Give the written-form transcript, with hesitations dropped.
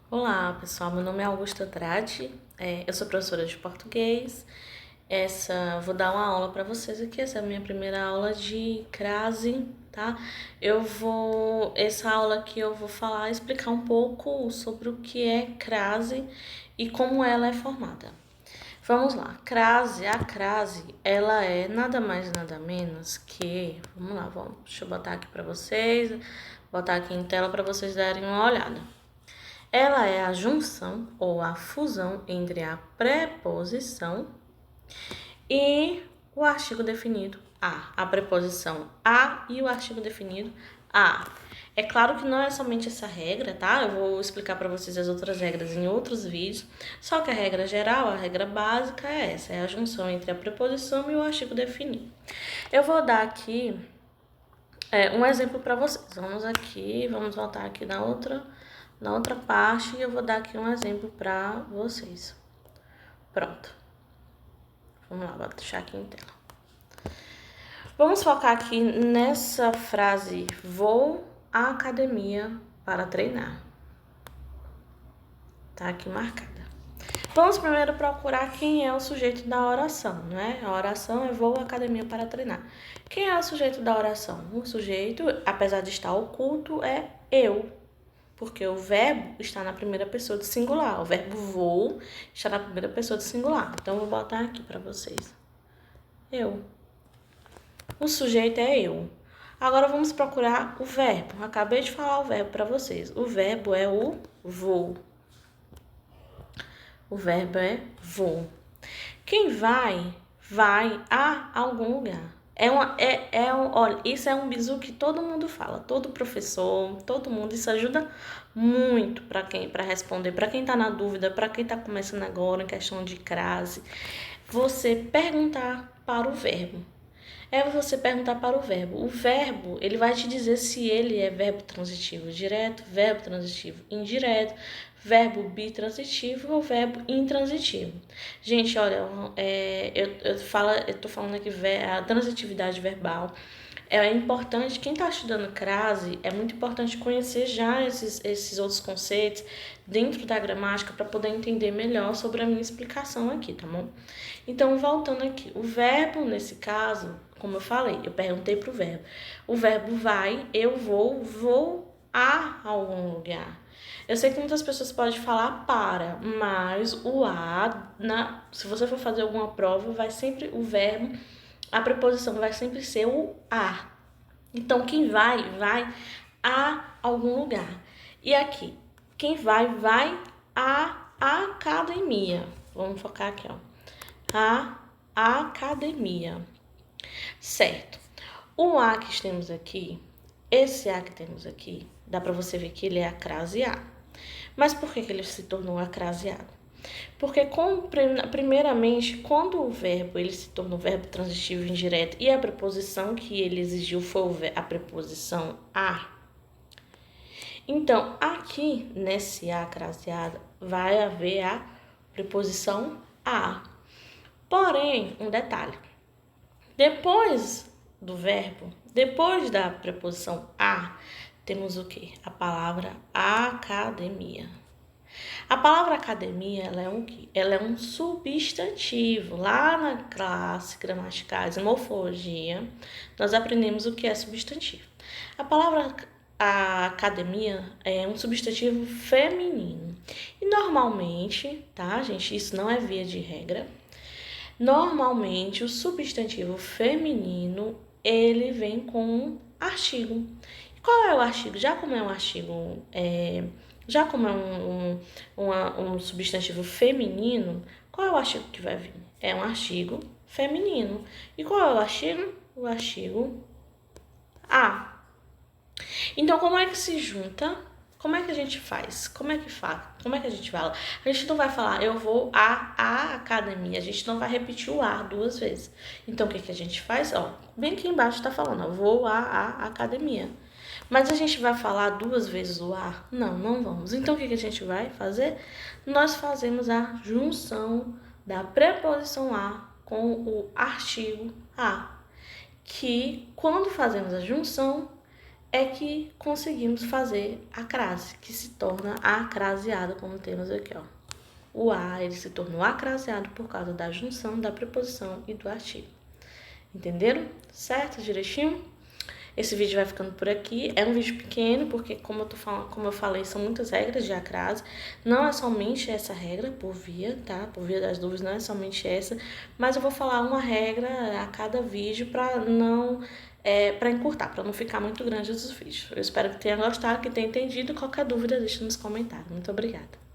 Olá, pessoal. Meu nome é Augusta Andrade. Eu sou professora de português. Vou dar uma aula para vocês aqui. Essa é a minha primeira aula de crase, tá? Essa aula aqui eu vou explicar um pouco sobre o que é crase e como ela é formada. Vamos lá. A crase, ela é nada mais nada menos que, deixa eu botar aqui para vocês, botar aqui em tela para vocês darem uma olhada. Ela é a junção ou a fusão entre a preposição e o artigo definido a preposição a e o artigo definido a. É claro que não é somente essa regra, tá? Eu vou explicar para vocês as outras regras em outros vídeos. Só que a regra geral, a regra básica é essa, é a junção entre a preposição e o artigo definido. Eu vou dar aqui um exemplo para vocês. Vamos voltar aqui na outra parte e eu vou dar aqui um exemplo para vocês. Pronto. Vamos lá, vou deixar aqui em tela. Vamos focar aqui nessa frase: vou à academia para treinar. Tá aqui marcada. Vamos primeiro procurar quem é o sujeito da oração, né? A oração é vou à academia para treinar. Quem é o sujeito da oração? O sujeito, apesar de estar oculto, é eu. Porque o verbo está na primeira pessoa do singular. O verbo vou está na primeira pessoa do singular. Então, eu vou botar aqui para vocês. Eu. O sujeito é eu. Agora, vamos procurar o verbo. Acabei de falar o verbo para vocês. O verbo é o vou. O verbo é vou. Quem vai a algum lugar. Olha, isso é um bizu que todo mundo fala, todo professor, todo mundo. Isso ajuda muito para responder, para quem está na dúvida, para quem está começando agora em questão de crase. Você perguntar para o verbo. Você perguntar para o verbo. O verbo, ele vai te dizer se ele é verbo transitivo direto, verbo transitivo indireto, verbo bitransitivo ou verbo intransitivo. Gente, olha, eu tô falando aqui a transitividade verbal. É importante, quem está estudando crase, é muito importante conhecer já esses outros conceitos dentro da gramática para poder entender melhor sobre a minha explicação aqui, tá bom? Então, voltando aqui, o verbo, nesse caso, como eu falei, eu perguntei para o verbo. O verbo vai, eu vou a algum lugar. Eu sei que muitas pessoas podem falar para, mas o se você for fazer alguma prova, vai sempre o verbo, a preposição vai sempre ser o a. Então, quem vai a algum lugar. E aqui, quem vai à academia. Vamos focar aqui, ó. A academia. Certo. O a que temos aqui, esse a que temos aqui, dá para você ver que ele é acraseado. Mas por que ele se tornou acraseado? Porque, primeiramente, quando o verbo ele se tornou verbo transitivo indireto e a preposição que ele exigiu foi a preposição a, então, aqui nesse a craseado vai haver a preposição a. Porém, um detalhe. Depois do verbo, depois da preposição a, temos o quê? A palavra academia. A palavra academia, ela é um quê? Ela é um substantivo. Lá na classe gramaticais e morfologia, nós aprendemos o que é substantivo. A academia é um substantivo feminino. E normalmente, tá, gente? Isso não é via de regra. Normalmente, o substantivo feminino, ele vem com um artigo. E qual é o artigo? Já como é um artigo, já como é um substantivo feminino, qual é o artigo que vai vir? É um artigo feminino. E qual é o artigo? O artigo a. Então, como é que se junta? Como é que a gente faz? Como é que a gente fala? A gente não vai falar eu vou à academia. A gente não vai repetir o a duas vezes. Então, o que a gente faz? Ó, bem aqui embaixo tá falando, ó, vou à academia. Mas a gente vai falar duas vezes o a? Não, não vamos. Então, o que a gente vai fazer? Nós fazemos a junção da preposição a com o artigo a. Que, quando fazemos a junção, é que conseguimos fazer a crase, que se torna acraseada, como temos aqui, ó. O A, ele se tornou acraseado por causa da junção da preposição e do artigo. Entenderam? Certo? Direitinho? Esse vídeo vai ficando por aqui. É um vídeo pequeno, porque como eu falei, são muitas regras de acrase. Não é somente essa regra por via, tá? Por via das dúvidas, não é somente essa. Mas eu vou falar uma regra a cada vídeo para não... para encurtar, para não ficar muito grande os vídeos. Eu espero que tenha gostado, que tenha entendido. Qualquer dúvida, deixa nos comentários. Muito obrigada.